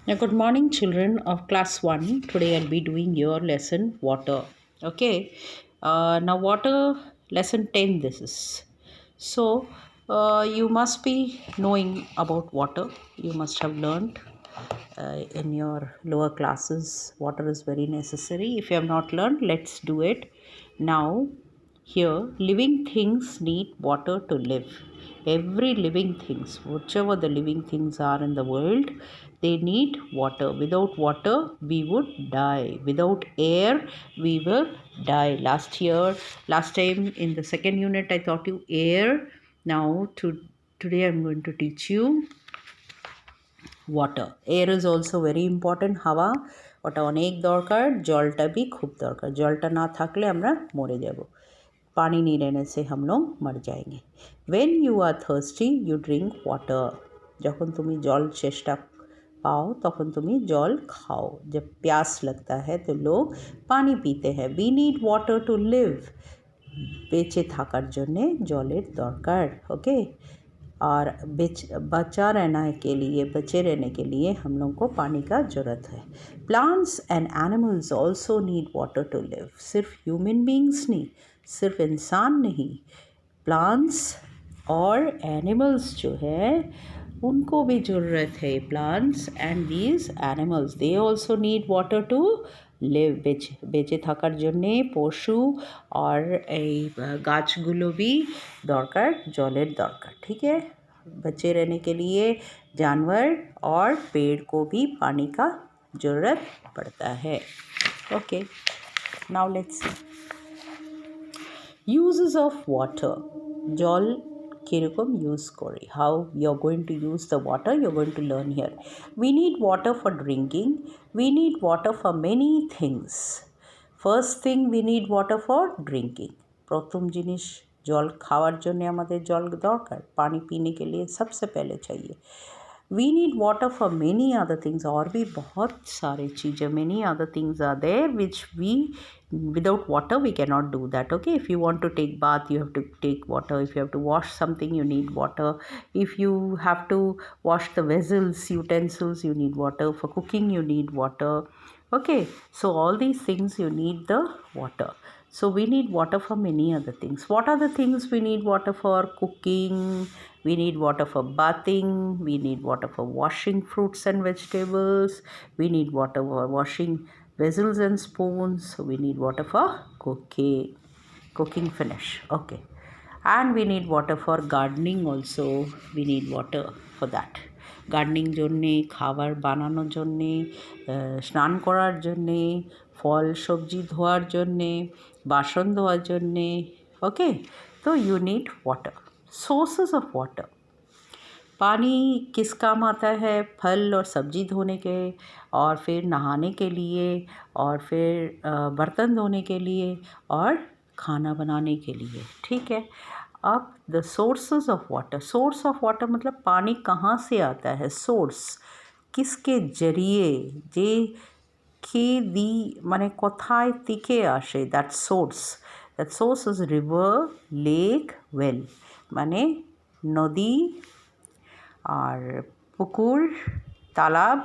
Now, good morning, children of class 1. Today I'll be doing your lesson water. Okay. Now, water lesson 10 this is. So, you must be knowing about water. You must have learned in your lower classes. Water is very necessary. If you have not learned, let's do it. Now, here, living things need water to live. Every living things, whichever the living things are in the world, they need water. Without water, we would die. Without air, we will die. Last time in the second unit, I taught you air. Now, today I'm going to teach you water. Air is also very important. হাওয়া ওটা অনেক দরকার, জলটা भी খুব দরকার। জলটা না থাকলে আমরা মরে যাব। पानी नहीं रहने से हम लोग मर जाएंगे। When you are thirsty, you drink water. যখন তুমি জল চেষ্টা पाओ তখন তুমি জল খাও। जब प्यास लगता है तो लोग पानी पीते हैं। We need water to live. বেঁচে থাকার জন্যে জলের দরকার। ओके और बचे रहने के लिए हम लोग को पानी का ज़रूरत है। Plants and animals also need water to live. सिर्फ ह्यूमन बींग्स नहीं, सिर्फ इंसान नहीं, प्लांट्स और एनिमल्स जो है उनको भी ज़रूरत है। Plants and these animals they also need water to live. বেঁচে থাকার জন্যে পশু আর এই গাছগুলো भी দরকার, জলের দরকার। ठीक है, बचे रहने के लिए जानवर और पेड़ को भी पानी का ज़रूरत पड़ता है। Okay, now let's see uses of water. জল কিরকম ইউজ করি, how you are going to use the water, you are going to learn here. We need water for drinking. We need water for many things. First thing, we need water for drinking. प्रथम जिनिस जल खावार জন্য আমাদের জল দরকার। पानी पीने के लिए सबसे पहले चाहिए। We need water for many other things. और भी बहुत सारे चीज़ें, many other things are there which we, without water we cannot do that. Okay, if you want to take bath, you have to take water. If you have to wash something, you need water. If you have to wash the vessels, utensils, you need water. For cooking, you need water. Okay, so all these things you need the water. So we need water for many other things. What are the things we need water for? Cooking. We need water for bathing. We need water for washing fruits and vegetables. We need water for washing vessels and spoons. So we need water for cooking finish. Okay, and we need water for gardening also. We need water for that. Gardening জন্যে, খাবার বানানোর জন্যে, স্নান করার জন্যে, ফল সবজি ধোয়ার জন্যে, বাসন ধোয়ার জন্যে। ओके, तो you need water. Sources of water, पानी किस काम आता है? फल और सब्जी धोने के, और फिर नहाने के लिए, और फिर बर्तन धोने के लिए, और खाना बनाने के लिए। ठीक है, अब the sources of water. Source of water मतलब पानी कहाँ से आता है? सोर्स किसके जरिए, जे के दी माने कोथाय तिके आशे, that source. That source is river, lake, well. माने नदी और पुकुर, तालाब,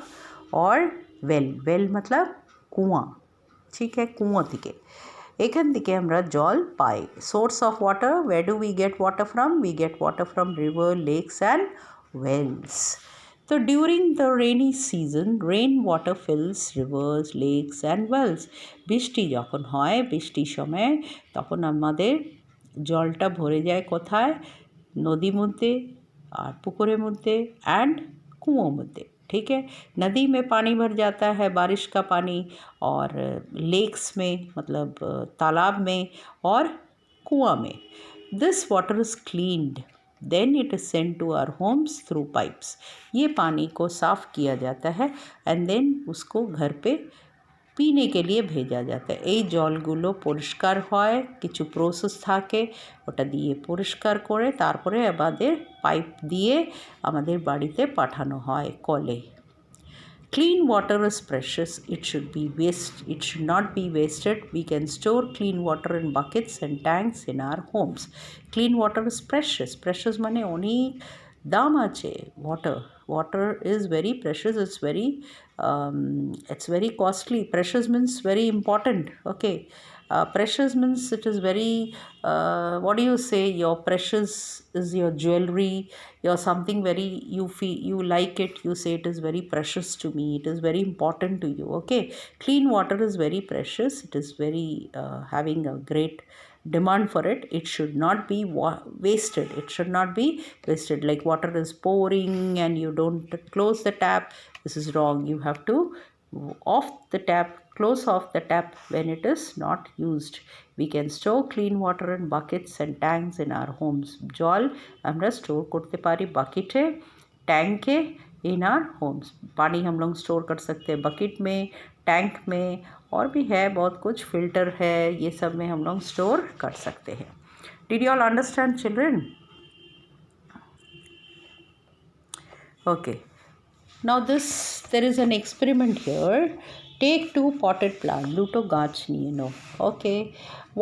और वेल। वेल मतलब कुआं। ठीक है, कुआं থেকে এখান থেকে আমরা জল পাই। Source of water, where do we get water from? We get water from river, lakes and wells. So during the rainy season, rain water fills rivers, lakes and wells. বৃষ্টি যখন হয়, বৃষ্টির সময় তখন আমাদের জলটা ভরে যায় কোথায়? নদীর মধ্যে और पुकुरे मध्य एंड कुओं मध्य। ठीक है, नदी में पानी भर जाता है, बारिश का पानी, और लेक्स में मतलब तालाब में, और कुआं में। This water is cleaned, then it is sent to our homes through pipes. ये पानी को साफ़ किया जाता है एंड देन उसको घर पे पीने के लिए भेजा जाता है। এই জলগুলো পরিষ্কার হয়, কিছু প্রসেস থাকে, ওটা দিয়ে পরিষ্কার করে তারপরে আমাদের পাইপ দিয়ে আমাদের বাড়িতে পাঠানো হয় কলে। Clean water is precious. It should not be wasted. We can store clean water in buckets and tanks in our homes. Clean water is precious. Precious মানে অনেক দাম আছে water is very precious. It's very costly. Precious means very important. Okay. Precious means it is very what do you say, your precious is your jewelry, your something very, you feel you like it, you say it is very precious to me, it is very important to you. Okay. Clean water is very precious. It is very having a great demand for it. It should not be wasted. It should not be wasted, like water is pouring and you don't close the tap. This is wrong. You have to off the tap, close off the tap when it is not used. We can store clean water in buckets and tanks in our homes. জল আমরা store করতে পারি বাকেটে, टैंके इन our homes. पानी हम लोग store कर सकते हैं बकेट में, टैंक में, और भी है बहुत कुछ, फिल्टर है, ये सब में हम लोग स्टोर कर सकते हैं. Did you all understand children? Okay. Now there is an experiment here. Take 2 potted plants. দুটো গাছ নিয়ে নাও. Okay.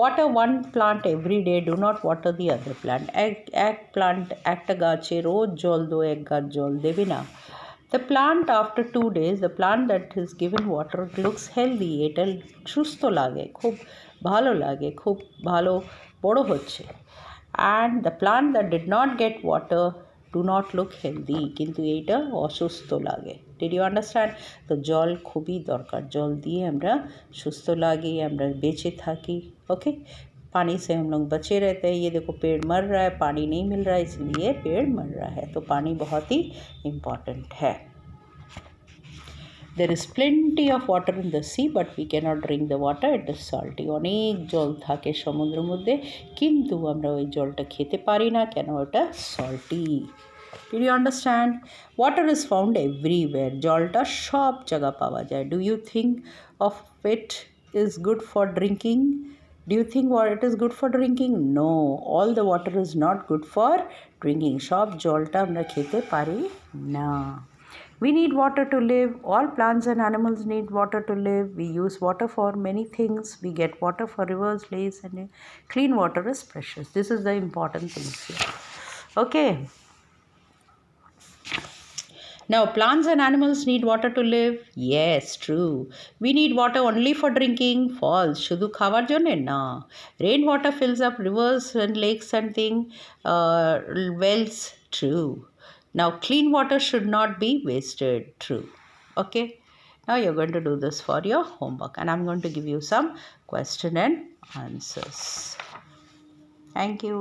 Water one plant every day. Do not water the other plant. এক plant একটা গাছে রোজ জল দো, এক গাছ জল দেবে না. The plant after 2 days, the plant that is given water looks healthy. এটা সুস্থ লাগে, খুব ভালো লাগে, খুব ভালো বড় হচ্ছে. And the plant that did not get water do not look healthy, কিন্তু এইটা অসুস্থ লাগে. Did you understand? তো জল খুবই দরকার. জল দিয়ে আমরা সুস্থ লাগি, আমরা বেঁচে থাকি. ओके. पानी से हम लोग बचे रहते हैं. ये देखो पेड़ मर रहा है, पानी नहीं मिल रहा है, इसलिए पेड़ मर रहा है. तो पानी बहुत ही इम्पॉर्टेंट है. There is plenty of water in the sea, but we cannot drink the water. It is salty. অনেক জল থাকে সমুদ্রের মধ্যে, কিন্তু আমরা ওই জলটা খেতে পারি না, কেন? ওটা salty. Did you understand? Water is found everywhere. জলটা সব জায়গা পাওয়া যায়. Do you think of it is good for drinking? Do you think it is good for drinking? No. All the water is not good for drinking. সব জলটা আমরা খেতে পারি না. We need water to live. All plants and animals need water to live. We use water for many things. We get water for rivers, lakes, and clean water is precious. This is the important thing here. Okay. Now, plants and animals need water to live. Yes, true. We need water only for drinking. False. শুধু খাওয়ার জন্যে? না. Rainwater fills up rivers and lakes and wells. True. Now, clean water should not be wasted. True. Okay. Now, you're going to do this for your homework. And I'm going to give you some question and answers. Thank you.